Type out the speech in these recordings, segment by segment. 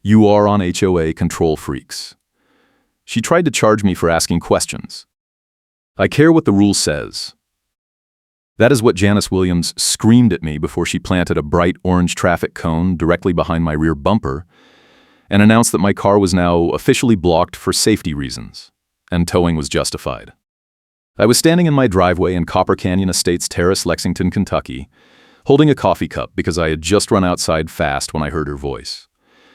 You are on HOA control freaks. She tried to charge me for asking questions. I care what the rule says. That is what Janice Williams screamed at me before she planted a bright orange traffic cone directly behind my rear bumper and announced that my car was now officially blocked for safety reasons, and towing was justified. I was standing in my driveway in Copper Canyon Estates Terrace, Lexington, Kentucky, holding a coffee cup because I had just run outside fast when I heard her voice.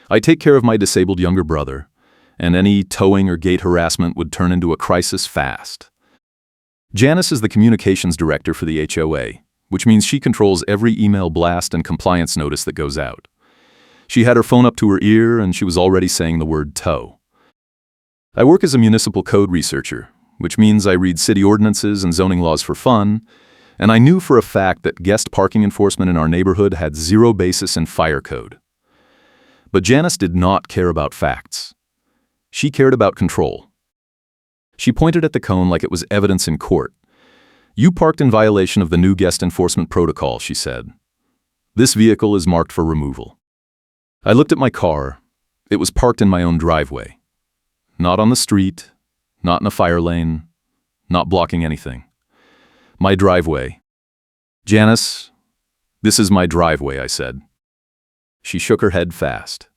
I take care of my disabled younger brother, and any towing or gate harassment would turn into a crisis fast. Janice is the communications director for the HOA, which means she controls every email blast and compliance notice that goes out. She had her phone up to her ear and she was already saying the word tow. I work as a municipal code researcher, which means I read city ordinances and zoning laws for fun, and I knew for a fact that guest parking enforcement in our neighborhood had zero basis in fire code. But Janice did not care about facts. She cared about control. She pointed at the cone like it was evidence in court. "You parked in violation of the new guest enforcement protocol," she said. "This vehicle is marked for removal." I looked at my car. It was parked in my own driveway. Not on the street, not in a fire lane, not blocking anything. My driveway. "Janice, this is my driveway," I said. She shook her head fast.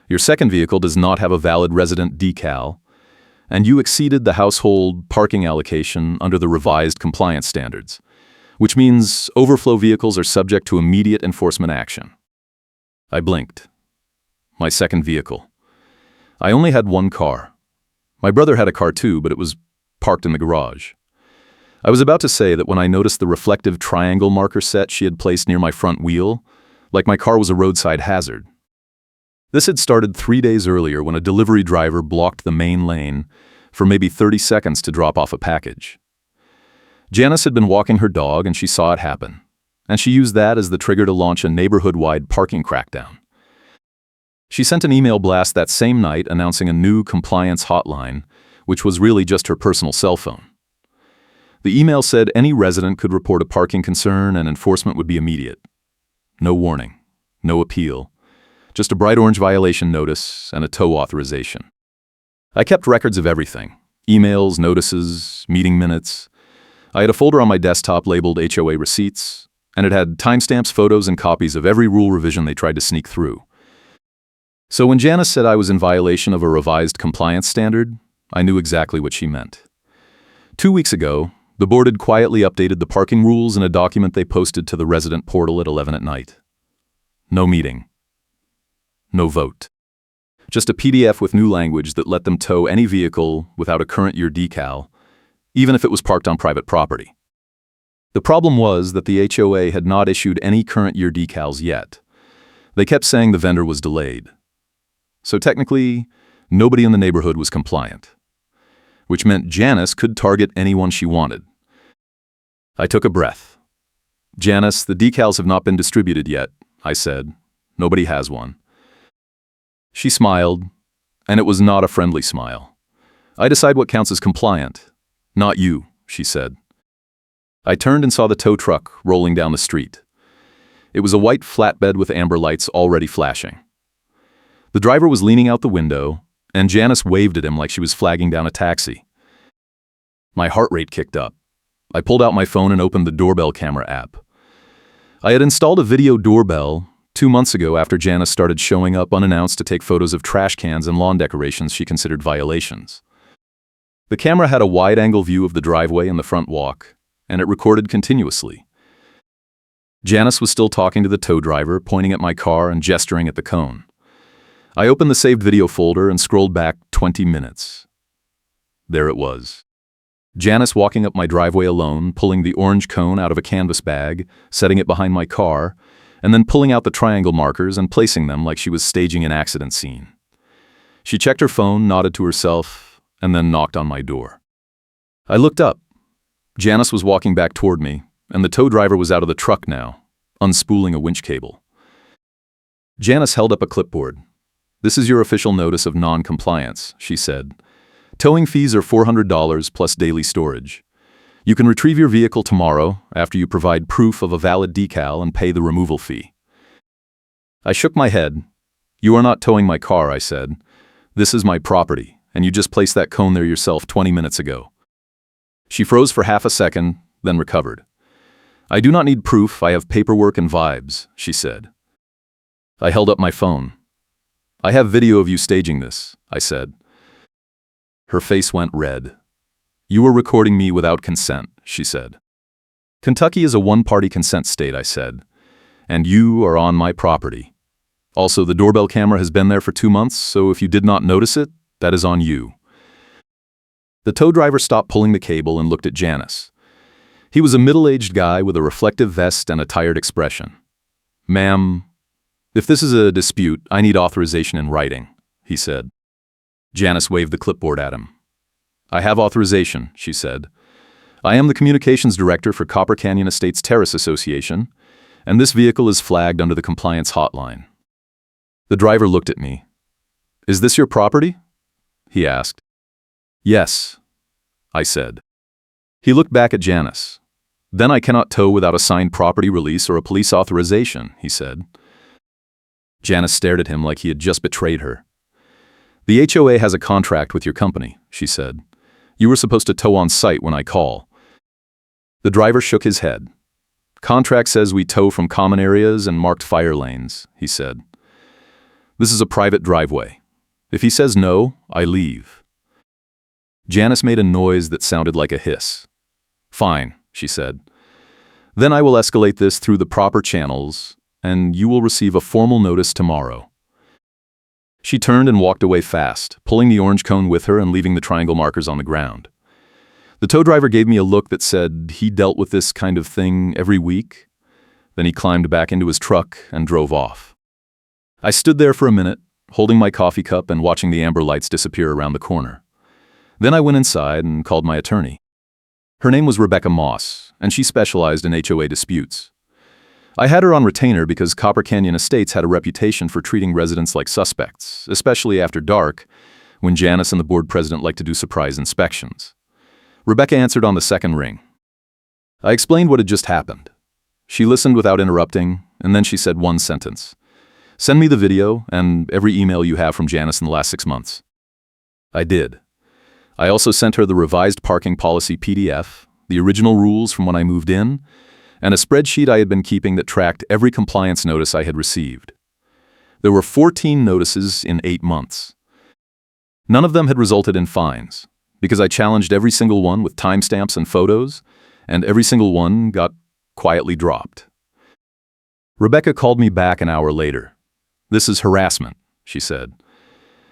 "Your second vehicle does not have a valid resident decal, and you exceeded the household parking allocation under the revised compliance standards, which means overflow vehicles are subject to immediate enforcement action." I blinked. My second vehicle. I only had one car. My brother had a car too, but it was parked in the garage. I was about to say that when I noticed the reflective triangle marker set she had placed near my front wheel, like my car was a roadside hazard. This had started 3 days earlier when a delivery driver blocked the main lane for maybe 30 seconds to drop off a package. Janice had been walking her dog and she saw it happen, and she used that as the trigger to launch a neighborhood-wide parking crackdown. She sent an email blast that same night announcing a new compliance hotline, which was really just her personal cell phone. The email said any resident could report a parking concern and enforcement would be immediate. No warning, no appeal, just a bright orange violation notice and a tow authorization. I kept records of everything: emails, notices, meeting minutes. I had a folder on my desktop labeled HOA receipts, and it had timestamps, photos, and copies of every rule revision they tried to sneak through. So when Janice said I was in violation of a revised compliance standard, I knew exactly what she meant. 2 weeks ago, the board had quietly updated the parking rules in a document they posted to the resident portal at 11 at night. No meeting. No vote. Just a PDF with new language that let them tow any vehicle without a current year decal, even if it was parked on private property. The problem was that the HOA had not issued any current year decals yet. They kept saying the vendor was delayed. So technically, nobody in the neighborhood was compliant, which meant Janice could target anyone she wanted. I took a breath. "Janice, the decals have not been distributed yet," I said. "Nobody has one." She smiled, and it was not a friendly smile. "I decide what counts as compliant, not you," she said. I turned and saw the tow truck rolling down the street. It was a white flatbed with amber lights already flashing. The driver was leaning out the window, and Janice waved at him like she was flagging down a taxi. My heart rate kicked up. I pulled out my phone and opened the doorbell camera app. I had installed a video doorbell 2 months ago after Janice started showing up unannounced to take photos of trash cans and lawn decorations she considered violations. The camera had a wide-angle view of the driveway and the front walk, and it recorded continuously. Janice was still talking to the tow driver, pointing at my car and gesturing at the cone. I opened the saved video folder and scrolled back 20 minutes. There it was. Janice walking up my driveway alone, pulling the orange cone out of a canvas bag, setting it behind my car, and then pulling out the triangle markers and placing them like she was staging an accident scene. She checked her phone, nodded to herself, and then knocked on my door. I looked up. Janice was walking back toward me, and the tow driver was out of the truck now, unspooling a winch cable. Janice held up a clipboard. "This is your official notice of non-compliance," she said. "Towing fees are $400 plus daily storage. You can retrieve your vehicle tomorrow after you provide proof of a valid decal and pay the removal fee." I shook my head. You are not towing my car, I said. This is my property, and you just placed that cone there yourself 20 minutes ago. She froze for half a second, then recovered. I do not need proof, I have paperwork and vibes, she said. I held up my phone. I have video of you staging this, I said. Her face went red. You were recording me without consent, she said. Kentucky is a one-party consent state, I said. And you are on my property. Also, the doorbell camera has been there for 2 months, so if you did not notice it, that is on you. The tow driver stopped pulling the cable and looked at Janice. He was a middle-aged guy with a reflective vest and a tired expression. Ma'am, if this is a dispute, I need authorization in writing, he said. Janice waved the clipboard at him. I have authorization, she said. I am the communications director for Copper Canyon Estates Terrace Association, and this vehicle is flagged under the compliance hotline. The driver looked at me. Is this your property? He asked. Yes, I said. He looked back at Janice. Then I cannot tow without a signed property release or a police authorization, he said. Janice stared at him like he had just betrayed her. The HOA has a contract with your company, she said. You were supposed to tow on site when I call. The driver shook his head. Contract says we tow from common areas and marked fire lanes, he said. This is a private driveway. If he says no, I leave. Janice made a noise that sounded like a hiss. Fine, she said. Then I will escalate this through the proper channels, and you will receive a formal notice tomorrow. She turned and walked away fast, pulling the orange cone with her and leaving the triangle markers on the ground. The tow driver gave me a look that said he dealt with this kind of thing every week. Then he climbed back into his truck and drove off. I stood there for a minute, holding my coffee cup and watching the amber lights disappear around the corner. Then I went inside and called my attorney. Her name was Rebecca Moss, and she specialized in HOA disputes. I had her on retainer because Copper Canyon Estates had a reputation for treating residents like suspects, especially after dark, when Janice and the board president liked to do surprise inspections. Rebecca answered on the second ring. I explained what had just happened. She listened without interrupting, and then she said one sentence. Send me the video and every email you have from Janice in the last 6 months. I did. I also sent her the revised parking policy PDF, the original rules from when I moved in, and a spreadsheet I had been keeping that tracked every compliance notice I had received. There were 14 notices in 8 months. None of them had resulted in fines, because I challenged every single one with timestamps and photos, and every single one got quietly dropped. Rebecca called me back an hour later. This is harassment, she said.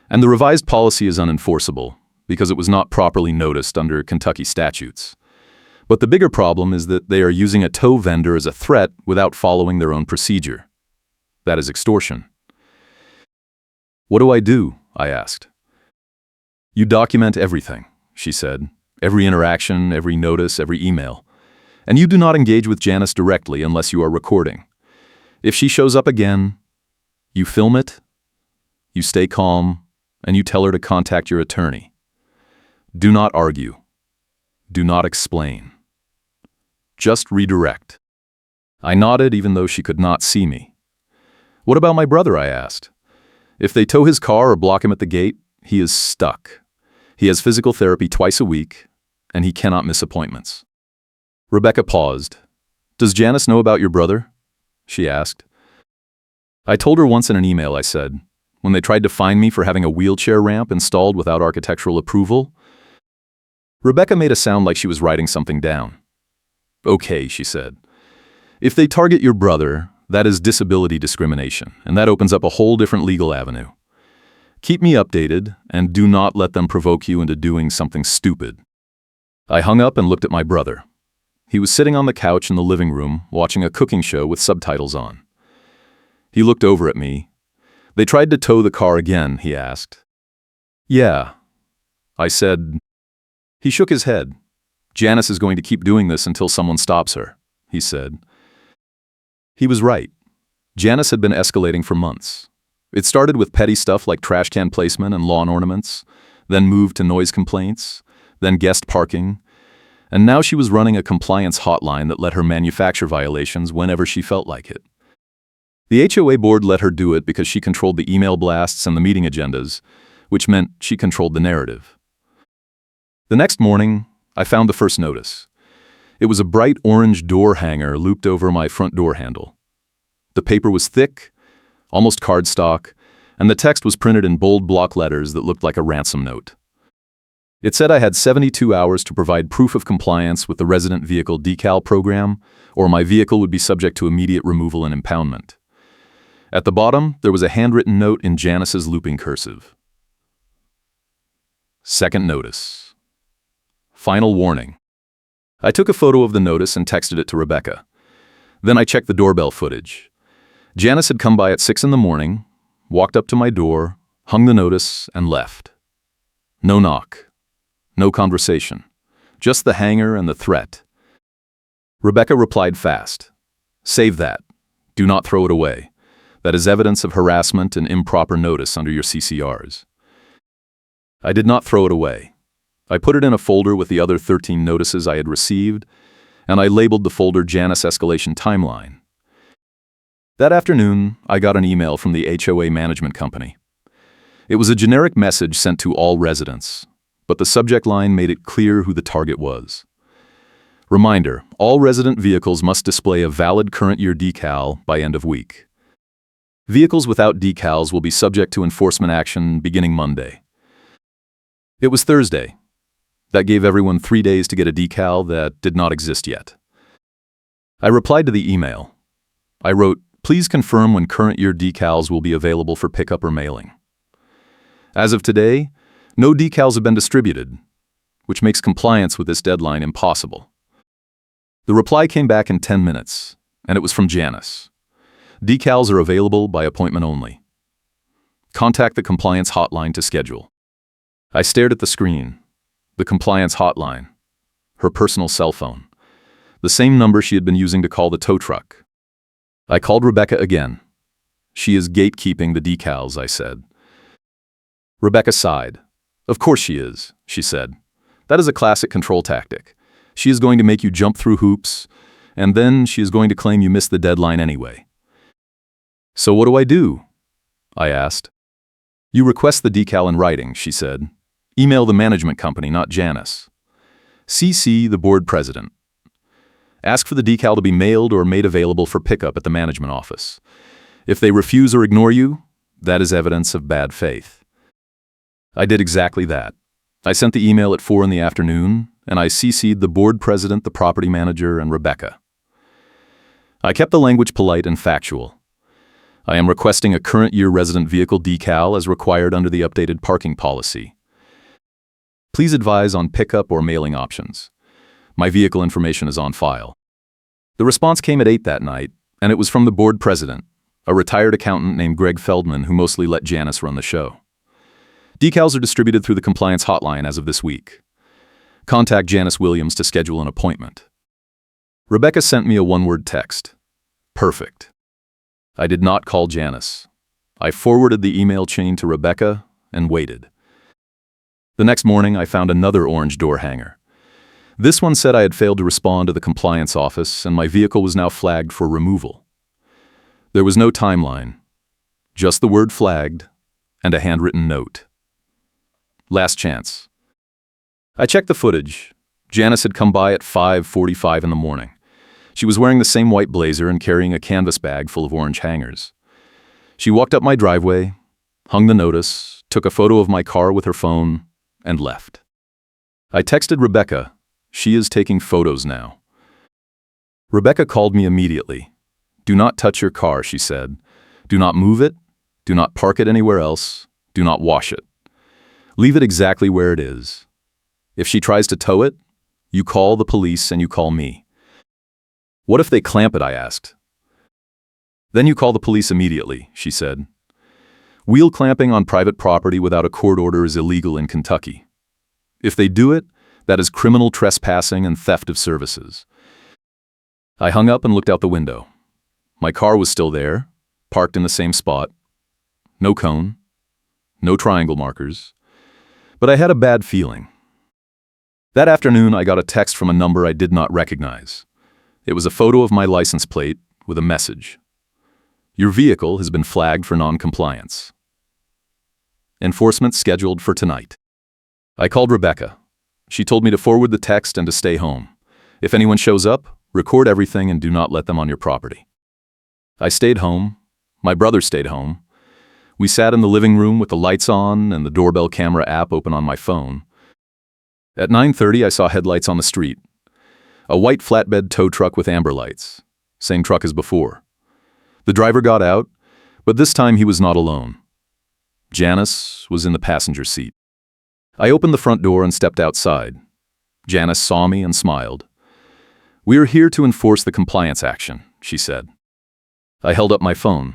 And the revised policy is unenforceable, because it was not properly noticed under Kentucky statutes. But the bigger problem is that they are using a tow vendor as a threat without following their own procedure. That is extortion. What do I do? I asked. You document everything, she said. Every interaction, every notice, every email. And you do not engage with Janice directly unless you are recording. If she shows up again, you film it, you stay calm, and you tell her to contact your attorney. Do not argue. Do not explain. Just redirect. I nodded even though she could not see me. What about my brother? I asked. If they tow his car or block him at the gate, he is stuck. He has physical therapy twice a week, and he cannot miss appointments. Rebecca paused. Does Janice know about your brother? She asked. I told her once in an email, I said, when they tried to fine me for having a wheelchair ramp installed without architectural approval. Rebecca made a sound like she was writing something down. Okay, she said. If they target your brother, that is disability discrimination, and that opens up a whole different legal avenue. Keep me updated, and do not let them provoke you into doing something stupid. I hung up and looked at my brother. He was sitting on the couch in the living room, watching a cooking show with subtitles on. He looked over at me. They tried to tow the car again, he asked. Yeah, I said. He shook his head. Janice is going to keep doing this until someone stops her, he said. He was right. Janice had been escalating for months. It started with petty stuff like trash can placement and lawn ornaments, then moved to noise complaints, then guest parking, and now she was running a compliance hotline that let her manufacture violations whenever she felt like it. The HOA board let her do it because she controlled the email blasts and the meeting agendas, which meant she controlled the narrative. The next morning, I found the first notice. It was a bright orange door hanger looped over my front door handle. The paper was thick, almost cardstock, and the text was printed in bold block letters that looked like a ransom note. It said I had 72 hours to provide proof of compliance with the resident vehicle decal program, or my vehicle would be subject to immediate removal and impoundment. At the bottom, there was a handwritten note in Janice's looping cursive. Second notice. Final warning. I took a photo of the notice and texted it to Rebecca. Then I checked the doorbell footage. Janice had come by at 6 in the morning, walked up to my door, hung the notice, and left. No knock. No conversation. Just the hanger and the threat. Rebecca replied fast. Save that. Do not throw it away. That is evidence of harassment and improper notice under your CCRs. I did not throw it away. I put it in a folder with the other 13 notices I had received, and I labeled the folder Janice Escalation Timeline. That afternoon, I got an email from the HOA management company. It was a generic message sent to all residents, but the subject line made it clear who the target was. Reminder, all resident vehicles must display a valid current year decal by end of week. Vehicles without decals will be subject to enforcement action beginning Monday. It was Thursday. That gave everyone 3 days to get a decal that did not exist yet. I replied to the email. I wrote, "Please confirm when current year decals will be available for pickup or mailing." As of today, no decals have been distributed, which makes compliance with this deadline impossible. The reply came back in 10 minutes, and it was from Janice. Decals are available by appointment only. Contact the compliance hotline to schedule. I stared at the screen. The compliance hotline. Her personal cell phone. The same number she had been using to call the tow truck. I called Rebecca again. "She is gatekeeping the decals," I said. Rebecca sighed. "Of course she is," she said. "That is a classic control tactic. She is going to make you jump through hoops, and then she is going to claim you missed the deadline anyway." "So what do I do?" I asked. "You request the decal in writing," she said. "Email the management company, not Janice. CC the board president. Ask for the decal to be mailed or made available for pickup at the management office. If they refuse or ignore you, that is evidence of bad faith." I did exactly that. I sent the email at 4 in the afternoon, and I CC'd the board president, the property manager, and Rebecca. I kept the language polite and factual. I am requesting a current year resident vehicle decal as required under the updated parking policy. Please advise on pickup or mailing options. My vehicle information is on file. The response came at 8 that night, and it was from the board president, a retired accountant named Greg Feldman who mostly let Janice run the show. Decals are distributed through the compliance hotline as of this week. Contact Janice Williams to schedule an appointment. Rebecca sent me a one-word text. Perfect. I did not call Janice. I forwarded the email chain to Rebecca and waited. The next morning, I found another orange door hanger. This one said I had failed to respond to the compliance office and my vehicle was now flagged for removal. There was no timeline, just the word flagged and a handwritten note. Last chance. I checked the footage. Janice had come by at 5:45 in the morning. She was wearing the same white blazer and carrying a canvas bag full of orange hangers. She walked up my driveway, hung the notice, took a photo of my car with her phone, and left. I texted Rebecca. She is taking photos now. Rebecca called me immediately. "Do not touch your car," she said. "Do not move it. Do not park it anywhere else. Do not wash it. Leave it exactly where it is. If she tries to tow it, you call the police and you call me." "What if they clamp it?" I asked. "Then you call the police immediately," she said. Wheel clamping on private property without a court order is illegal in Kentucky. If they do it, that is criminal trespassing and theft of services. I hung up and looked out the window. My car was still there, parked in the same spot. No cone, no triangle markers. But I had a bad feeling. That afternoon, I got a text from a number I did not recognize. It was a photo of my license plate with a message. Your vehicle has been flagged for non-compliance. Enforcement scheduled for tonight. I called Rebecca. She told me to forward the text and to stay home. If anyone shows up, record everything and do not let them on your property. I stayed home. My brother stayed home. We sat in the living room with the lights on and the doorbell camera app open on my phone. At 9:30, I saw headlights on the street. A white flatbed tow truck with amber lights. Same truck as before. The driver got out, but this time he was not alone. Janice was in the passenger seat. I opened the front door and stepped outside. Janice saw me and smiled. "We are here to enforce the compliance action," she said. I held up my phone.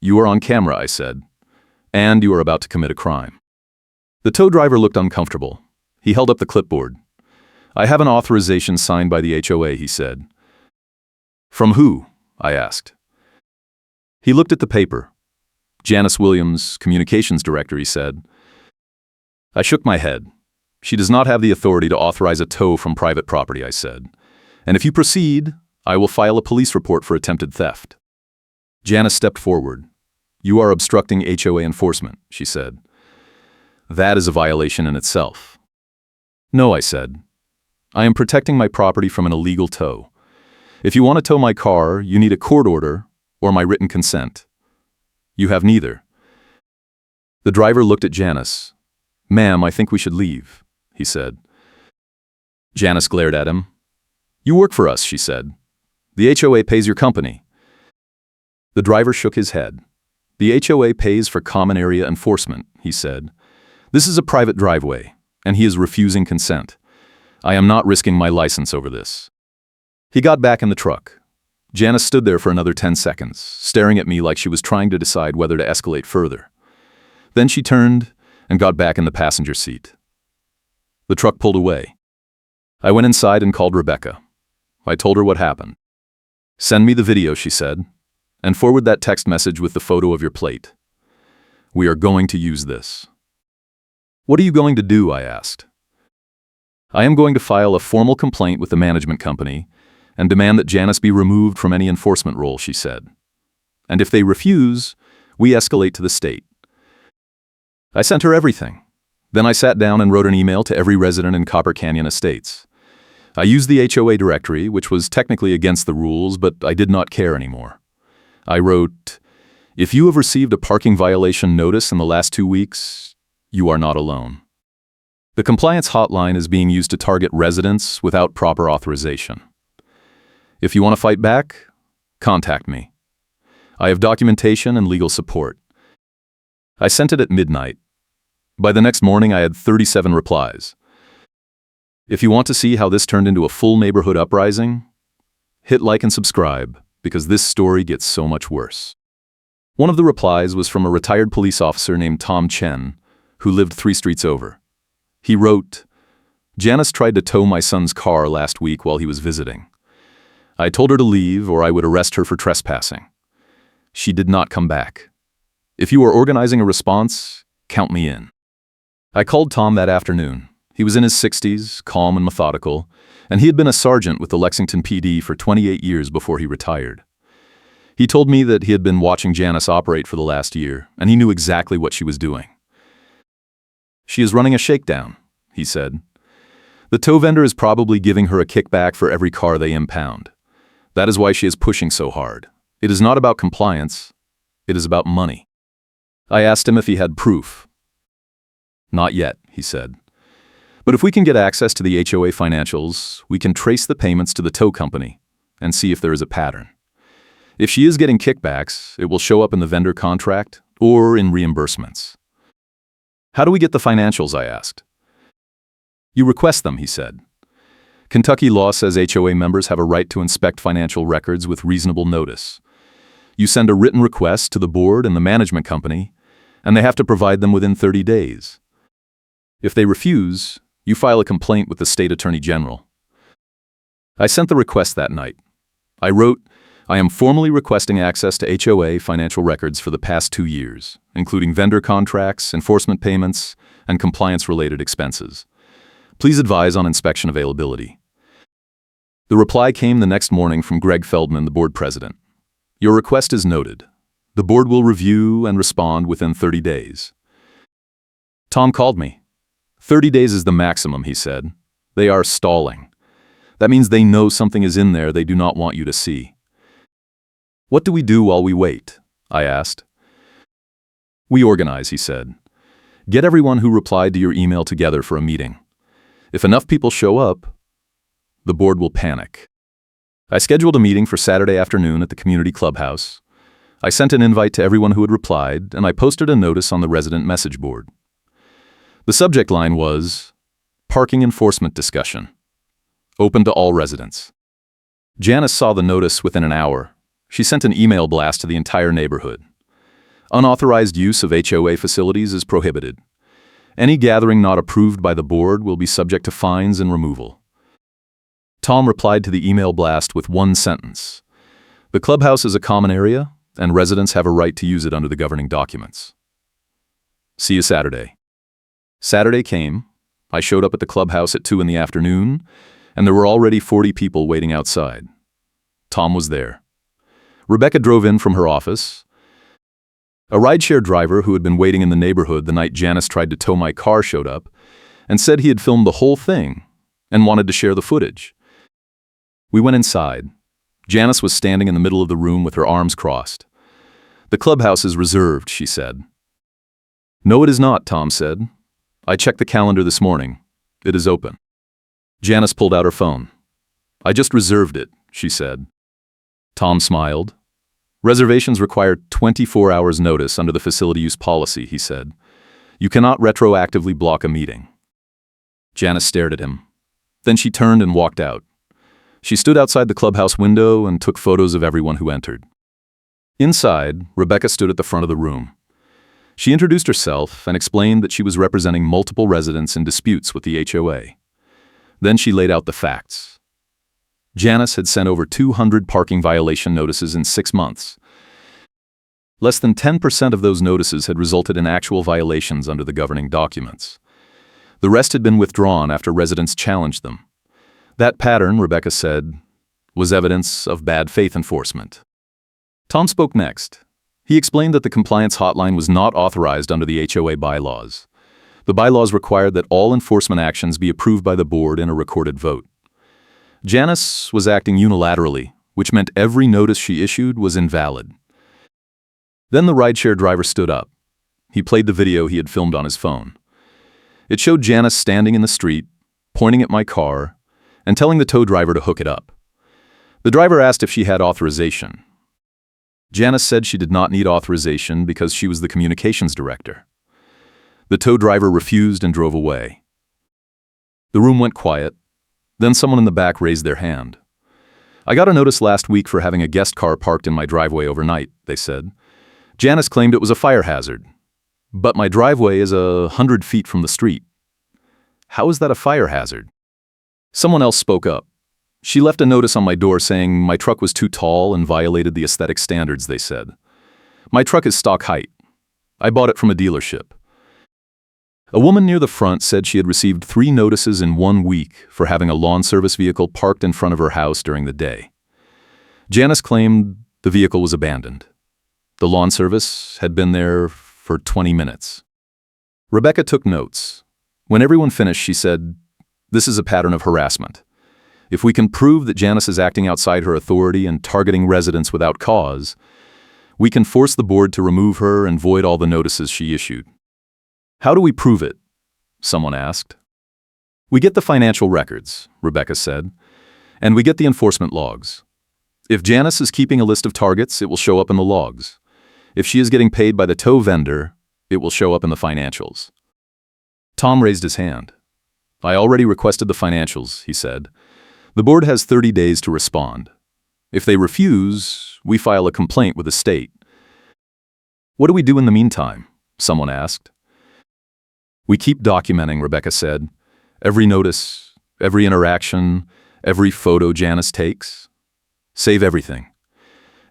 "You are on camera," I said, "and you are about to commit a crime." The tow driver looked uncomfortable. He held up the clipboard. "I have an authorization signed by the HOA," he said. "From who?" I asked. He looked at the paper. "Janice Williams, Communications Director," he said. I shook my head. "She does not have the authority to authorize a tow from private property," I said. "And if you proceed, I will file a police report for attempted theft." Janice stepped forward. "You are obstructing HOA enforcement," she said. "That is a violation in itself." "No," I said. "I am protecting my property from an illegal tow. If you want to tow my car, you need a court order or my written consent. You have neither." The driver looked at Janice. "Ma'am, I think we should leave," he said. Janice glared at him. "You work for us," she said. "The HOA pays your company." The driver shook his head. "The HOA pays for common area enforcement," he said. "This is a private driveway, and he is refusing consent. I am not risking my license over this." He got back in the truck. Janice stood there for another 10 seconds, staring at me like she was trying to decide whether to escalate further. Then she turned and got back in the passenger seat. The truck pulled away. I went inside and called Rebecca. I told her what happened. "Send me the video," she said, "and forward that text message with the photo of your plate. We are going to use this." "What are you going to do?" I asked. "I am going to file a formal complaint with the management company and demand that Janice be removed from any enforcement role," she said. "And if they refuse, we escalate to the state." I sent her everything. Then I sat down and wrote an email to every resident in Copper Canyon Estates. I used the HOA directory, which was technically against the rules, but I did not care anymore. I wrote, "If you have received a parking violation notice in the last 2 weeks, you are not alone. The compliance hotline is being used to target residents without proper authorization. If you want to fight back, contact me. I have documentation and legal support." I sent it at midnight. By the next morning, I had 37 replies. If you want to see how this turned into a full neighborhood uprising, hit like and subscribe, because this story gets so much worse. One of the replies was from a retired police officer named Tom Chen, who lived 3 streets over. He wrote, "Janice tried to tow my son's car last week while he was visiting. I told her to leave or I would arrest her for trespassing. She did not come back. If you are organizing a response, count me in." I called Tom that afternoon. He was in his 60s, calm and methodical, and he had been a sergeant with the Lexington PD for 28 years before he retired. He told me that he had been watching Janice operate for the last year, and he knew exactly what she was doing. "She is running a shakedown," he said. "The tow vendor is probably giving her a kickback for every car they impound. That is why she is pushing so hard. It is not about compliance. It is about money." I asked him if he had proof. "Not yet," he said. "But if we can get access to the HOA financials, we can trace the payments to the tow company and see if there is a pattern. If she is getting kickbacks, it will show up in the vendor contract or in reimbursements." "How do we get the financials?" I asked. "You request them," he said. "Kentucky law says HOA members have a right to inspect financial records with reasonable notice. You send a written request to the board and the management company, and they have to provide them within 30 days. If they refuse, you file a complaint with the state attorney general." I sent the request that night. I wrote, "I am formally requesting access to HOA financial records for the past 2 years, including vendor contracts, enforcement payments, and compliance-related expenses. Please advise on inspection availability." The reply came the next morning from Greg Feldman, the board president. "Your request is noted. The board will review and respond within 30 days. Tom called me. 30 days is the maximum, he said. They are stalling. That means they know something is in there they do not want you to see. What do we do while we wait? I asked. We organize, he said. Get everyone who replied to your email together for a meeting. If enough people show up, the board will panic. I scheduled a meeting for Saturday afternoon at the community clubhouse. I sent an invite to everyone who had replied, and I posted a notice on the resident message board. The subject line was, Parking Enforcement Discussion. Open to all residents. Janice saw the notice within an hour. She sent an email blast to the entire neighborhood. Unauthorized use of HOA facilities is prohibited. Any gathering not approved by the board will be subject to fines and removal. Tom replied to the email blast with one sentence. The clubhouse is a common area, and residents have a right to use it under the governing documents. See you Saturday. Saturday came. I showed up at the clubhouse at 2 in the afternoon, and there were already 40 people waiting outside. Tom was there. Rebecca drove in from her office. A rideshare driver who had been waiting in the neighborhood the night Janice tried to tow my car showed up and said he had filmed the whole thing and wanted to share the footage. We went inside. Janice was standing in the middle of the room with her arms crossed. The clubhouse is reserved, she said. No, it is not, Tom said. I checked the calendar this morning. It is open. Janice pulled out her phone. I just reserved it, she said. Tom smiled. Reservations require 24 hours notice under the facility use policy, he said. You cannot retroactively block a meeting. Janice stared at him. Then she turned and walked out. She stood outside the clubhouse window and took photos of everyone who entered. Inside, Rebecca stood at the front of the room. She introduced herself and explained that she was representing multiple residents in disputes with the HOA. Then she laid out the facts. Janice had sent over 200 parking violation notices in 6 months. Less than 10% of those notices had resulted in actual violations under the governing documents. The rest had been withdrawn after residents challenged them. That pattern, Rebecca said, was evidence of bad faith enforcement. Tom spoke next. He explained that the compliance hotline was not authorized under the HOA bylaws. The bylaws required that all enforcement actions be approved by the board in a recorded vote. Janice was acting unilaterally, which meant every notice she issued was invalid. Then the rideshare driver stood up. He played the video he had filmed on his phone. It showed Janice standing in the street, pointing at my car, and telling the tow driver to hook it up. The driver asked if she had authorization. Janice said she did not need authorization because she was the communications director. The tow driver refused and drove away. The room went quiet. Then someone in the back raised their hand. I got a notice last week for having a guest car parked in my driveway overnight, they said. Janice claimed it was a fire hazard. But my driveway is 100 feet from the street. How is that a fire hazard? Someone else spoke up. She left a notice on my door saying my truck was too tall and violated the aesthetic standards, they said. My truck is stock height. I bought it from a dealership. A woman near the front said she had received 3 notices in 1 week for having a lawn service vehicle parked in front of her house during the day. Janice claimed the vehicle was abandoned. The lawn service had been there for 20 minutes. Rebecca took notes. When everyone finished, she said, "This is a pattern of harassment. If we can prove that Janice is acting outside her authority and targeting residents without cause, we can force the board to remove her and void all the notices she issued." How do we prove it? Someone asked. We get the financial records, Rebecca said, and we get the enforcement logs. If Janice is keeping a list of targets, it will show up in the logs. If she is getting paid by the tow vendor, it will show up in the financials. Tom raised his hand. I already requested the financials, he said. The board has 30 days to respond. If they refuse, we file a complaint with the state. What do we do in the meantime? Someone asked. We keep documenting, Rebecca said. Every notice, every interaction, every photo Janice takes. Save everything.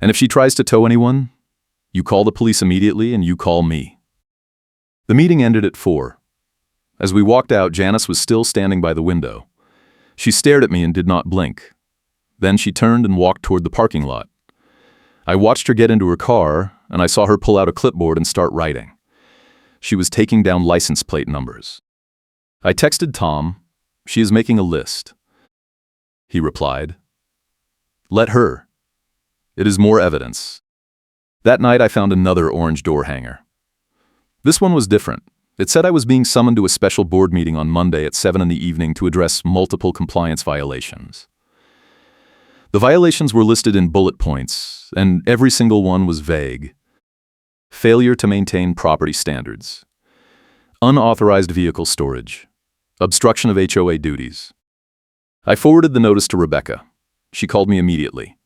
And if she tries to tow anyone, you call the police immediately and you call me. The meeting ended at 4. As we walked out, Janice was still standing by the window. She stared at me and did not blink. Then she turned and walked toward the parking lot. I watched her get into her car, and I saw her pull out a clipboard and start writing. She was taking down license plate numbers. I texted Tom. "She is making a list." He replied, "Let her. It is more evidence." That night I found another orange door hanger. This one was different. It said I was being summoned to a special board meeting on Monday at 7 in the evening to address multiple compliance violations. The violations were listed in bullet points, and every single one was vague. Failure to maintain property standards, unauthorized vehicle storage, obstruction of HOA duties. I forwarded the notice to Rebecca. She called me immediately.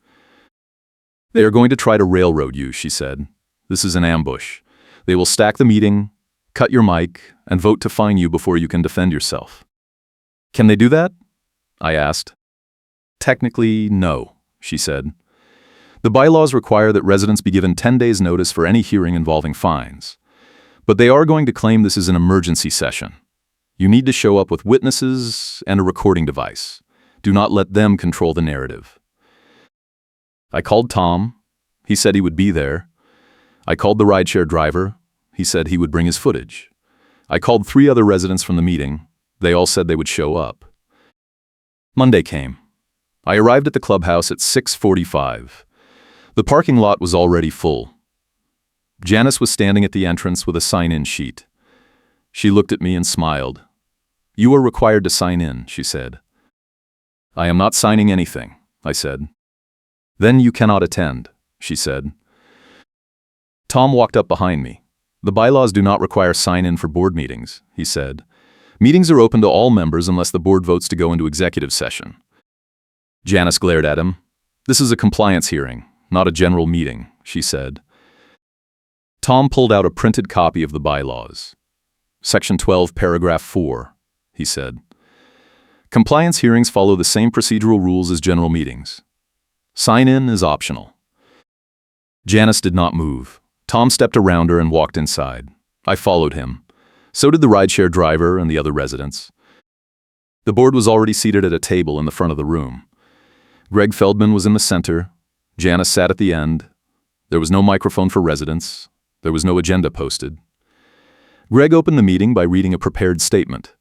"They are going to try to railroad you," she said. "This is an ambush. They will stack the meeting, cut your mic, and vote to fine you before you can defend yourself." "Can they do that?" I asked. "Technically, no," she said. "The bylaws require that residents be given 10 days' notice for any hearing involving fines. But they are going to claim this is an emergency session. You need to show up with witnesses and a recording device. Do not let them control the narrative." I called Tom. He said he would be there. I called the rideshare driver. He said he would bring his footage. I called 3 other residents from the meeting. They all said they would show up. Monday came. I arrived at the clubhouse at 6:45. The parking lot was already full. Janice was standing at the entrance with a sign-in sheet. She looked at me and smiled. "You are required to sign in," she said. "I am not signing anything," I said. "Then you cannot attend," she said. Tom walked up behind me. "The bylaws do not require sign-in for board meetings," he said. "Meetings are open to all members unless the board votes to go into executive session." Janice glared at him. "This is a compliance hearing, not a general meeting," she said. Tom pulled out a printed copy of the bylaws. "Section 12, paragraph 4, he said. "Compliance hearings follow the same procedural rules as general meetings. Sign-in is optional." Janice did not move. Tom stepped around her and walked inside. I followed him. So did the rideshare driver and the other residents. The board was already seated at a table in the front of the room. Greg Feldman was in the center. Janice sat at the end. There was no microphone for residents. There was no agenda posted. Greg opened the meeting by reading a prepared statement.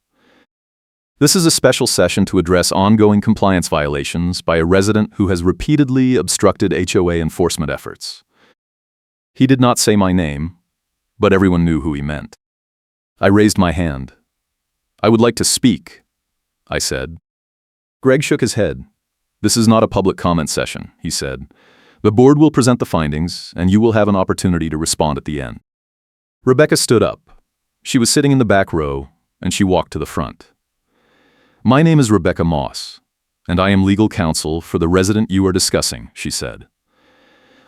"This is a special session to address ongoing compliance violations by a resident who has repeatedly obstructed HOA enforcement efforts." He did not say my name, but everyone knew who he meant. I raised my hand. "I would like to speak," I said. Greg shook his head. "This is not a public comment session," he said. "The board will present the findings, and you will have an opportunity to respond at the end." Rebecca stood up. She was sitting in the back row, and she walked to the front. "My name is Rebecca Moss, and I am legal counsel for the resident you are discussing," she said.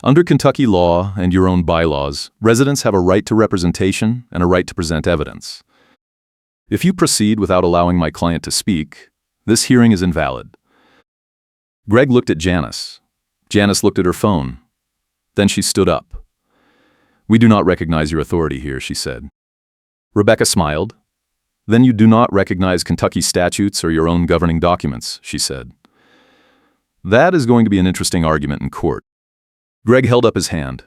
"Under Kentucky law and your own bylaws, residents have a right to representation and a right to present evidence. If you proceed without allowing my client to speak, this hearing is invalid." Greg looked at Janice. Janice looked at her phone. Then she stood up. "We do not recognize your authority here," she said. Rebecca smiled. "Then you do not recognize Kentucky statutes or your own governing documents," she said. "That is going to be an interesting argument in court." Greg held up his hand.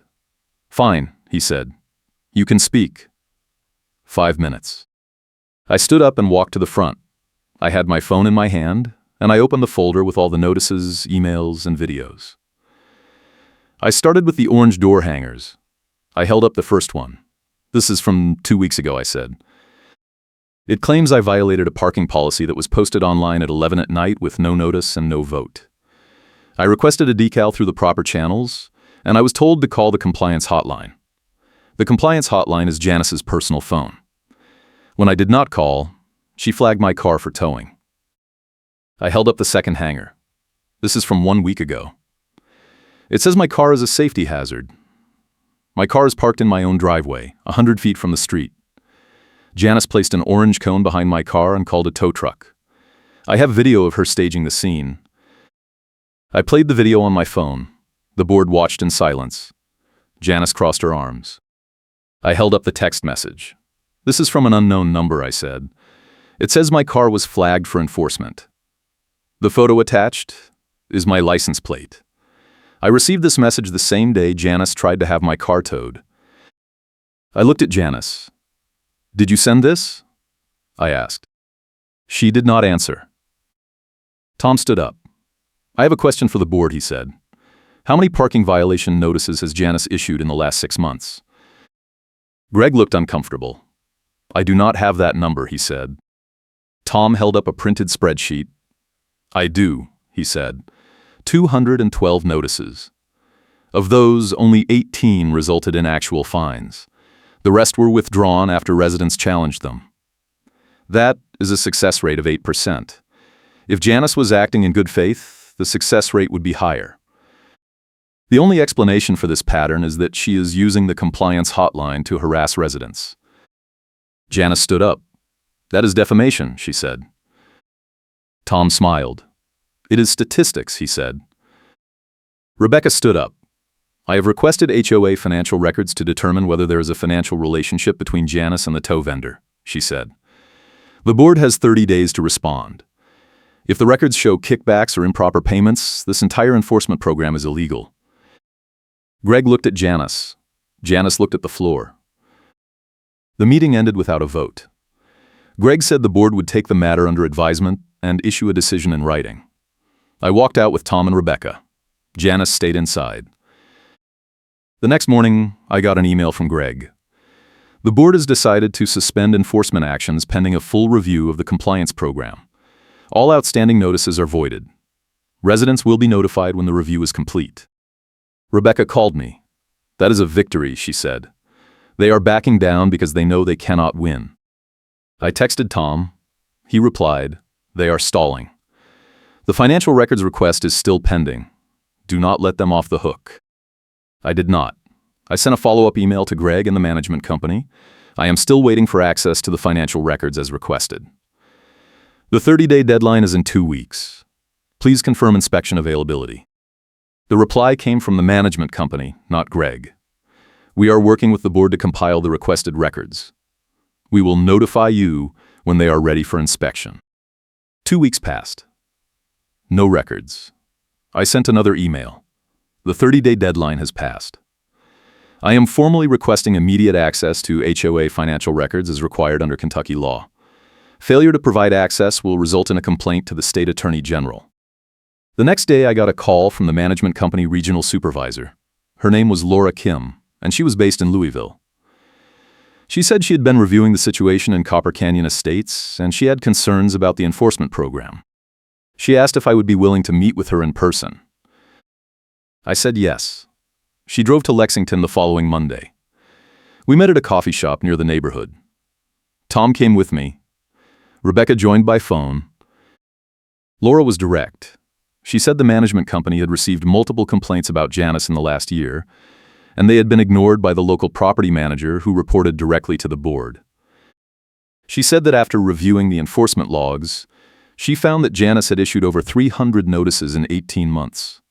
"Fine," he said. "You can speak." 5 minutes. I stood up and walked to the front. I had my phone in my hand, and I opened the folder with all the notices, emails, and videos. I started with the orange door hangers. I held up the first one. "This is from 2 weeks ago," I said. "It claims I violated a parking policy that was posted online at 11 at night with no notice and no vote. I requested a decal through the proper channels, and I was told to call the compliance hotline. The compliance hotline is Janice's personal phone. When I did not call, she flagged my car for towing." I held up the second hanger. "This is from 1 week ago. It says my car is a safety hazard. My car is parked in my own driveway, 100 feet from the street. Janice placed an orange cone behind my car and called a tow truck. I have video of her staging the scene. I played the video on my phone. The board watched in silence. Janice crossed her arms. I held up the text message. "This is from an unknown number," I said. "It says my car was flagged for enforcement. The photo attached is my license plate. I received this message the same day Janice tried to have my car towed. I looked at Janice. "Did you send this?" I asked. She did not answer. Tom stood up. "I have a question for the board," he said. "How many parking violation notices has Janice issued in the last 6 months?" Greg looked uncomfortable. "I do not have that number," he said. Tom held up a printed spreadsheet. "I do," he said. 212 notices. Of those, only 18 resulted in actual fines. The rest were withdrawn after residents challenged them. That is a success rate of 8%. If Janice was acting in good faith, the success rate would be higher. The only explanation for this pattern is that she is using the compliance hotline to harass residents. Janice stood up. "That is defamation," she said. Tom smiled. "It is statistics," he said. Rebecca stood up. "I have requested HOA financial records to determine whether there is a financial relationship between Janice and the tow vendor," she said. "The board has 30 days to respond. If the records show kickbacks or improper payments, this entire enforcement program is illegal." Greg looked at Janice. Janice looked at the floor. The meeting ended without a vote. Greg said the board would take the matter under advisement and issue a decision in writing. I walked out with Tom and Rebecca. Janice stayed inside. The next morning, I got an email from Greg. The board has decided to suspend enforcement actions pending a full review of the compliance program. All outstanding notices are voided. Residents will be notified when the review is complete. Rebecca called me. "That is a victory," she said. "They are backing down because they know they cannot win." I texted Tom. He replied, "They are stalling. The financial records request is still pending. Do not let them off the hook." I did not. I sent a follow-up email to Greg and the management company. I am still waiting for access to the financial records as requested. The 30-day deadline is in 2 weeks. Please confirm inspection availability. The reply came from the management company, not Greg. "We are working with the board to compile the requested records. We will notify you when they are ready for inspection." 2 weeks passed. No records. I sent another email. The 30-day deadline has passed. I am formally requesting immediate access to HOA financial records as required under Kentucky law. Failure to provide access will result in a complaint to the state attorney general. The next day, I got a call from the management company regional supervisor. Her name was Laura Kim, and she was based in Louisville. She said she had been reviewing the situation in Copper Canyon Estates, and she had concerns about the enforcement program. She asked if I would be willing to meet with her in person. I said yes. She drove to Lexington the following Monday. We met at a coffee shop near the neighborhood. Tom came with me. Rebecca joined by phone. Laura was direct. She said the management company had received multiple complaints about Janice in the last year, and they had been ignored by the local property manager who reported directly to the board. She said that after reviewing the enforcement logs, she found that Janice had issued over 300 notices in 18 months,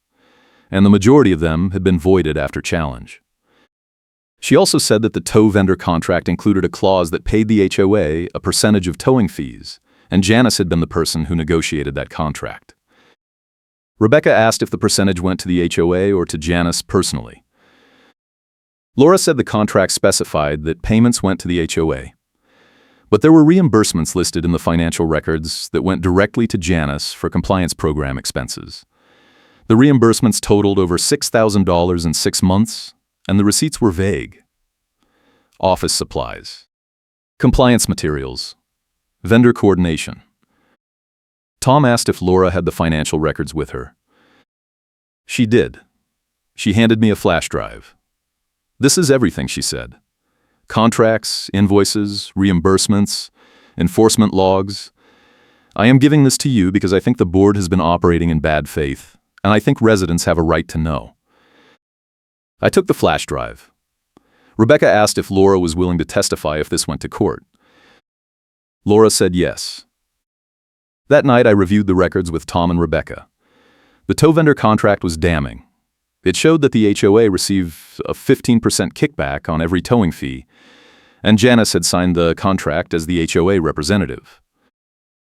and the majority of them had been voided after challenge. She also said that the tow vendor contract included a clause that paid the HOA a percentage of towing fees, and Janice had been the person who negotiated that contract. Rebecca asked if the percentage went to the HOA or to Janice personally. Laura said the contract specified that payments went to the HOA, but there were reimbursements listed in the financial records that went directly to Janice for compliance program expenses. The reimbursements totaled over $6,000 in 6 months, and the receipts were vague. Office supplies, compliance materials, vendor coordination. Tom asked if Laura had the financial records with her. She did. She handed me a flash drive. "This is everything," she said. "Contracts, invoices, reimbursements, enforcement logs. I am giving this to you because I think the board has been operating in bad faith, and I think residents have a right to know." I took the flash drive. Rebecca asked if Laura was willing to testify if this went to court. Laura said yes. That night, I reviewed the records with Tom and Rebecca. The tow vendor contract was damning. It showed that the HOA received a 15% kickback on every towing fee, and Janice had signed the contract as the HOA representative.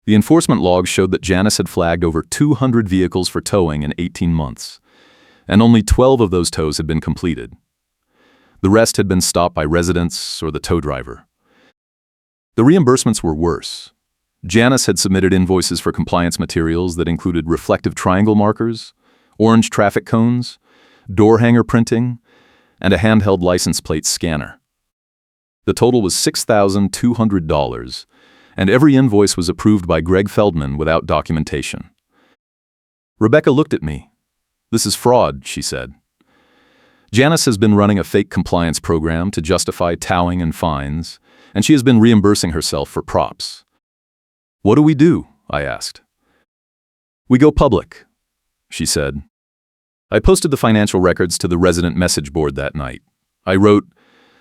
The enforcement logs showed that Janice had flagged over 200 vehicles for towing in 18 months, and only 12 of those tows had been completed. The rest had been stopped by residents or the tow driver. The reimbursements were worse. Janice had submitted invoices for compliance materials that included reflective triangle markers, orange traffic cones, door hanger printing, and a handheld license plate scanner. The total was $6,200, and every invoice was approved by Greg Feldman without documentation. Rebecca looked at me. "This is fraud," she said. Janice has been running a fake compliance program to justify towing and fines, and she has been reimbursing herself for props. "What do we do?" I asked. "We go public," she said. I posted the financial records to the resident message board that night. I wrote,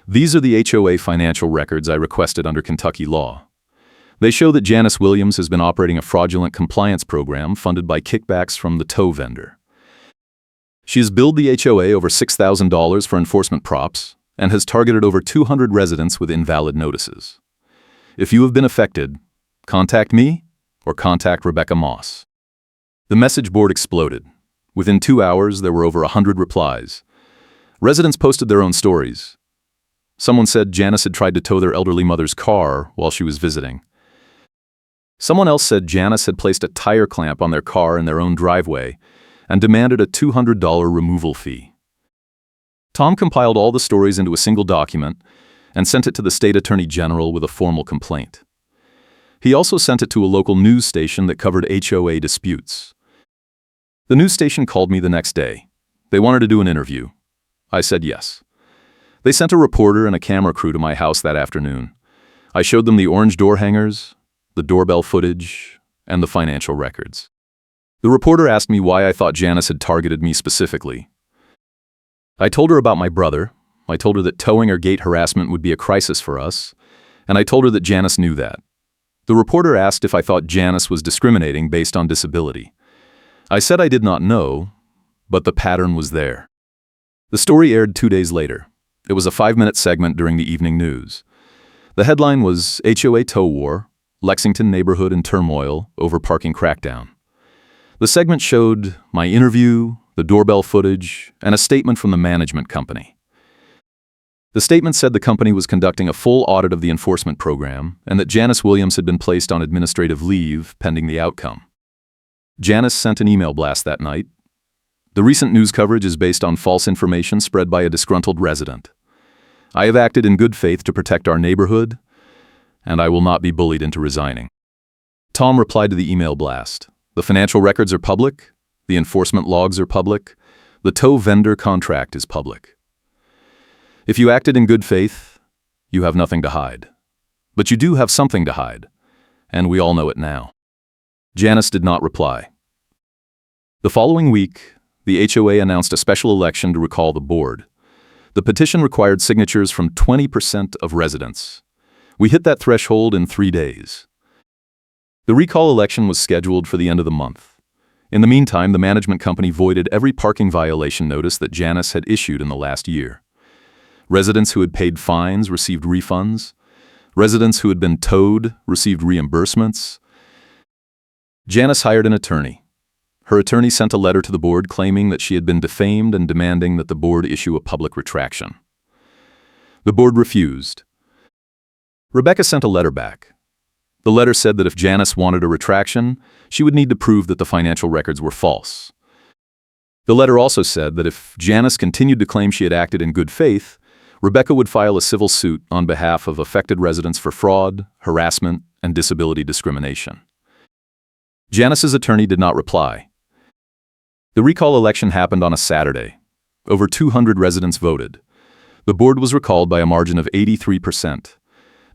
"These are the HOA financial records I requested under Kentucky law. They show that Janice Williams has been operating a fraudulent compliance program funded by kickbacks from the tow vendor. She has billed the HOA over $6,000 for enforcement props and has targeted over 200 residents with invalid notices. If you have been affected, contact me or contact Rebecca Moss." The message board exploded. Within 2 hours, there were over 100 replies. Residents posted their own stories. Someone said Janice had tried to tow their elderly mother's car while she was visiting. Someone else said Janice had placed a tire clamp on their car in their own driveway and demanded a $200 removal fee. Tom compiled all the stories into a single document and sent it to the state attorney general with a formal complaint. He also sent it to a local news station that covered HOA disputes. The news station called me the next day. They wanted to do an interview. I said yes. They sent a reporter and a camera crew to my house that afternoon. I showed them the orange door hangers, the doorbell footage, and the financial records. The reporter asked me why I thought Janice had targeted me specifically. I told her about my brother. I told her that towing or gate harassment would be a crisis for us, and I told her that Janice knew that. The reporter asked if I thought Janice was discriminating based on disability. I said I did not know, but the pattern was there. The story aired 2 days later. It was a 5-minute segment during the evening news. The headline was HOA Tow War, Lexington Neighborhood in Turmoil over Parking Crackdown. The segment showed my interview, the doorbell footage, and a statement from the management company. The statement said the company was conducting a full audit of the enforcement program and that Janice Williams had been placed on administrative leave pending the outcome. Janice sent an email blast that night. "The recent news coverage is based on false information spread by a disgruntled resident. I have acted in good faith to protect our neighborhood, and I will not be bullied into resigning." Tom replied to the email blast. "The financial records are public. The enforcement logs are public. The tow vendor contract is public. If you acted in good faith, you have nothing to hide. But you do have something to hide, and we all know it now." Janice did not reply. The following week, the HOA announced a special election to recall the board. The petition required signatures from 20% of residents. We hit that threshold in 3 days. The recall election was scheduled for the end of the month. In the meantime, the management company voided every parking violation notice that Janice had issued in the last year. Residents who had paid fines received refunds. Residents who had been towed received reimbursements. Janice hired an attorney. Her attorney sent a letter to the board claiming that she had been defamed and demanding that the board issue a public retraction. The board refused. Rebecca sent a letter back. The letter said that if Janice wanted a retraction, she would need to prove that the financial records were false. The letter also said that if Janice continued to claim she had acted in good faith, Rebecca would file a civil suit on behalf of affected residents for fraud, harassment, and disability discrimination. Janice's attorney did not reply. The recall election happened on a Saturday. Over 200 residents voted. The board was recalled by a margin of 83%.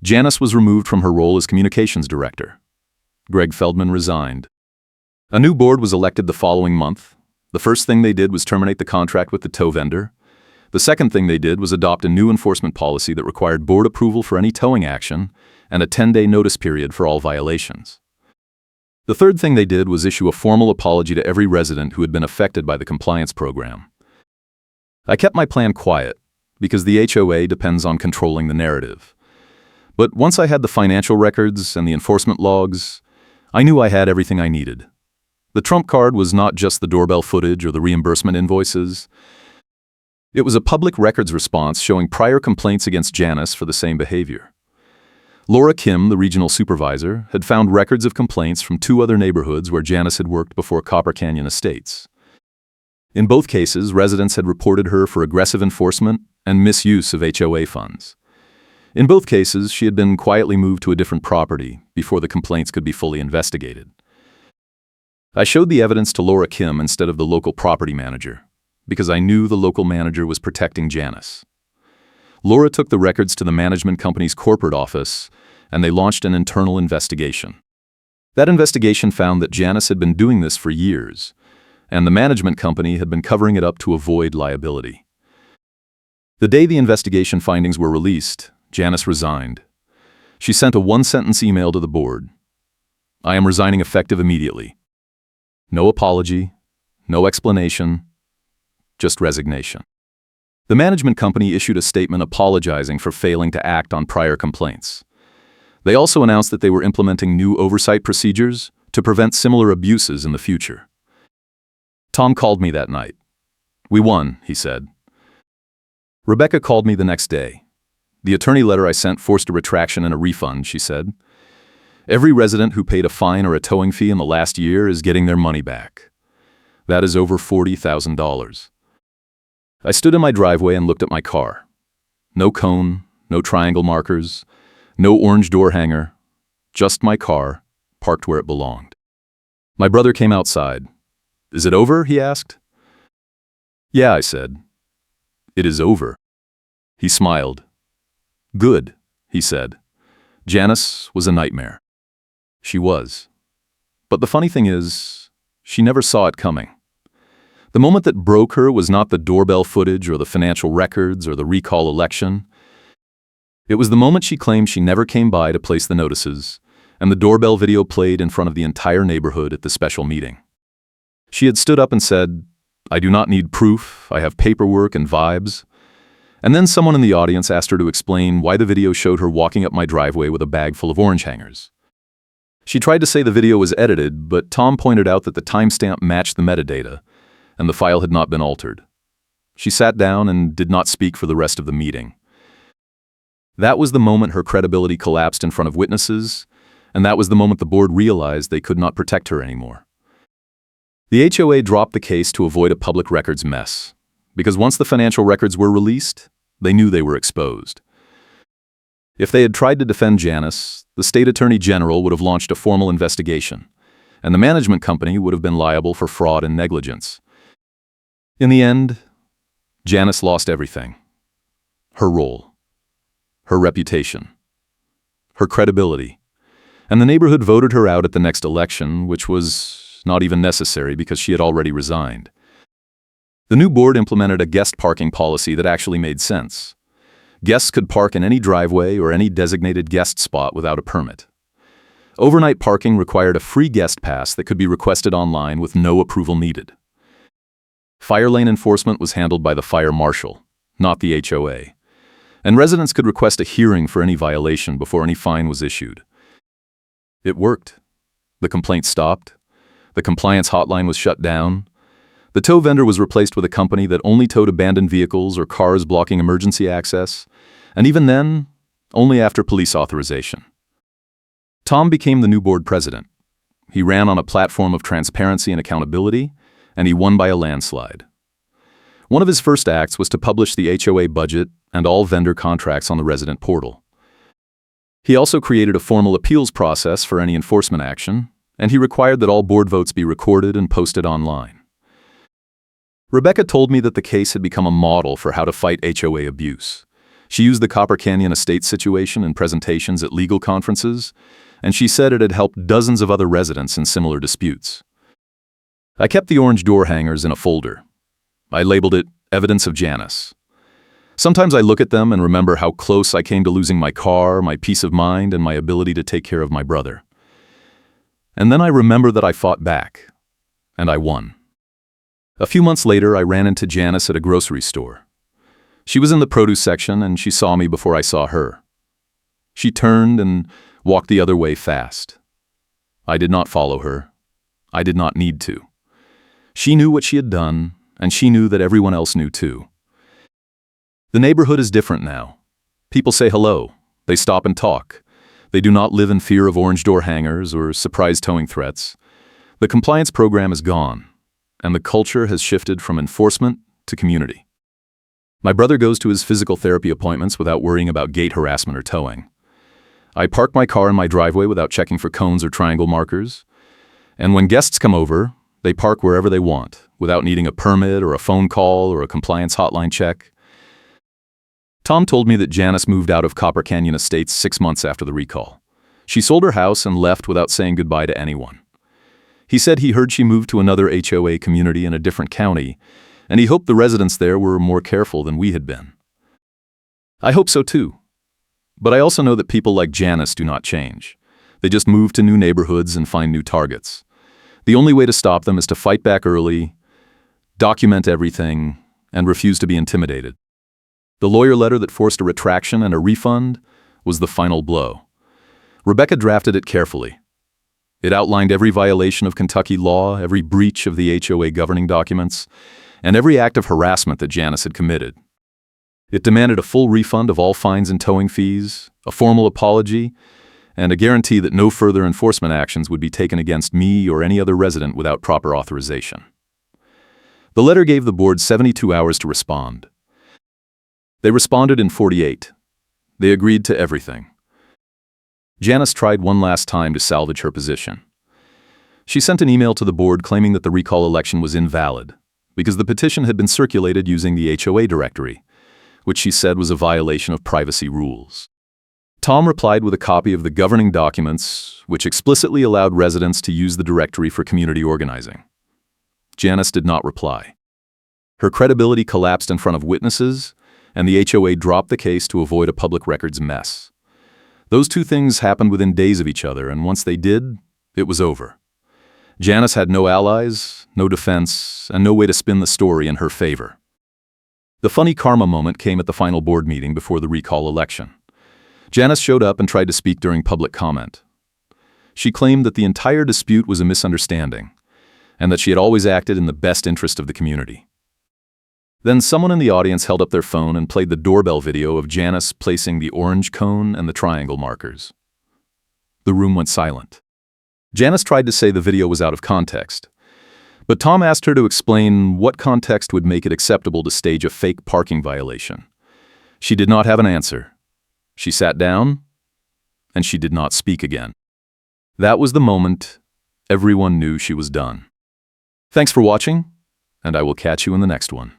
Janice was removed from her role as communications director. Greg Feldman resigned. A new board was elected the following month. The first thing they did was terminate the contract with the tow vendor. The second thing they did was adopt a new enforcement policy that required board approval for any towing action and a 10-day notice period for all violations. The third thing they did was issue a formal apology to every resident who had been affected by the compliance program. I kept my plan quiet because the HOA depends on controlling the narrative. But once I had the financial records and the enforcement logs, I knew I had everything I needed. The trump card was not just the doorbell footage or the reimbursement invoices. It was a public records response showing prior complaints against Janice for the same behavior. Laura Kim, the regional supervisor, had found records of complaints from 2 other neighborhoods where Janice had worked before Copper Canyon Estates. In both cases, residents had reported her for aggressive enforcement and misuse of HOA funds. In both cases, she had been quietly moved to a different property before the complaints could be fully investigated. I showed the evidence to Laura Kim instead of the local property manager, because I knew the local manager was protecting Janice. Laura took the records to the management company's corporate office, and they launched an internal investigation. That investigation found that Janice had been doing this for years, and the management company had been covering it up to avoid liability. The day the investigation findings were released, Janice resigned. She sent a 1-sentence email to the board. "I am resigning effective immediately." No apology, no explanation, just resignation. The management company issued a statement apologizing for failing to act on prior complaints. They also announced that they were implementing new oversight procedures to prevent similar abuses in the future. Tom called me that night. "We won," he said. Rebecca called me the next day. "The attorney letter I sent forced a retraction and a refund," she said. "Every resident who paid a fine or a towing fee in the last year is getting their money back. That is over $40,000. I stood in my driveway and looked at my car. No cone, no triangle markers, no orange door hanger, just my car, parked where it belonged. My brother came outside. "Is it over?" he asked. "Yeah," I said. "It is over." He smiled. "Good," he said. Janice was a nightmare. She was. But the funny thing is, she never saw it coming. The moment that broke her was not the doorbell footage or the financial records or the recall election. It was the moment she claimed she never came by to place the notices, and the doorbell video played in front of the entire neighborhood at the special meeting. She had stood up and said, "I do not need proof, I have paperwork and vibes." And then someone in the audience asked her to explain why the video showed her walking up my driveway with a bag full of orange hangers. She tried to say the video was edited, but Tom pointed out that the timestamp matched the metadata, and the file had not been altered. She sat down and did not speak for the rest of the meeting. That was the moment her credibility collapsed in front of witnesses, and that was the moment the board realized they could not protect her anymore. The HOA dropped the case to avoid a public records mess, because once the financial records were released, they knew they were exposed. If they had tried to defend Janice, the state attorney general would have launched a formal investigation, and the management company would have been liable for fraud and negligence. In the end, Janice lost everything. Her role, her reputation, her credibility, and the neighborhood voted her out at the next election, which was not even necessary because she had already resigned. The new board implemented a guest parking policy that actually made sense. Guests could park in any driveway or any designated guest spot without a permit. Overnight parking required a free guest pass that could be requested online with no approval needed. Fire lane enforcement was handled by the fire marshal, not the HOA, and residents could request a hearing for any violation before any fine was issued. It worked. The complaint stopped. The compliance hotline was shut down. The tow vendor was replaced with a company that only towed abandoned vehicles or cars blocking emergency access, and even then, only after police authorization. Tom became the new board president. He ran on a platform of transparency and accountability, and he won by a landslide. One of his first acts was to publish the HOA budget and all vendor contracts on the resident portal. He also created a formal appeals process for any enforcement action, and he required that all board votes be recorded and posted online. Rebecca told me that the case had become a model for how to fight HOA abuse. She used the Copper Canyon Estate situation in presentations at legal conferences, and she said it had helped dozens of other residents in similar disputes. I kept the orange door hangers in a folder. I labeled it Evidence of Janice. Sometimes I look at them and remember how close I came to losing my car, my peace of mind, and my ability to take care of my brother. And then I remember that I fought back, and I won. A few months later, I ran into Janice at a grocery store. She was in the produce section, and she saw me before I saw her. She turned and walked the other way fast. I did not follow her. I did not need to. She knew what she had done, and she knew that everyone else knew too. The neighborhood is different now. People say hello. They stop and talk. They do not live in fear of orange door hangers or surprise towing threats. The compliance program is gone, and the culture has shifted from enforcement to community. My brother goes to his physical therapy appointments without worrying about gate harassment or towing. I park my car in my driveway without checking for cones or triangle markers. And when guests come over, they park wherever they want, without needing a permit or a phone call or a compliance hotline check. Tom told me that Janice moved out of Copper Canyon Estates 6 months after the recall. She sold her house and left without saying goodbye to anyone. He said he heard she moved to another HOA community in a different county, and he hoped the residents there were more careful than we had been. I hope so too. But I also know that people like Janice do not change. They just move to new neighborhoods and find new targets. The only way to stop them is to fight back early, document everything, and refuse to be intimidated. The lawyer letter that forced a retraction and a refund was the final blow. Rebecca drafted it carefully. It outlined every violation of Kentucky law, every breach of the HOA governing documents, and every act of harassment that Janice had committed. It demanded a full refund of all fines and towing fees, a formal apology, and a guarantee that no further enforcement actions would be taken against me or any other resident without proper authorization. The letter gave the board 72 hours to respond. They responded in 48. They agreed to everything. Janice tried one last time to salvage her position. She sent an email to the board claiming that the recall election was invalid because the petition had been circulated using the HOA directory, which she said was a violation of privacy rules. Tom replied with a copy of the governing documents, which explicitly allowed residents to use the directory for community organizing. Janice did not reply. Her credibility collapsed in front of witnesses, and the HOA dropped the case to avoid a public records mess. Those two things happened within days of each other, and once they did, it was over. Janice had no allies, no defense, and no way to spin the story in her favor. The funny karma moment came at the final board meeting before the recall election. Janice showed up and tried to speak during public comment. She claimed that the entire dispute was a misunderstanding, and that she had always acted in the best interest of the community. Then someone in the audience held up their phone and played the doorbell video of Janice placing the orange cone and the triangle markers. The room went silent. Janice tried to say the video was out of context, but Tom asked her to explain what context would make it acceptable to stage a fake parking violation. She did not have an answer. She sat down, and she did not speak again. That was the moment everyone knew she was done. Thanks for watching, and I will catch you in the next one.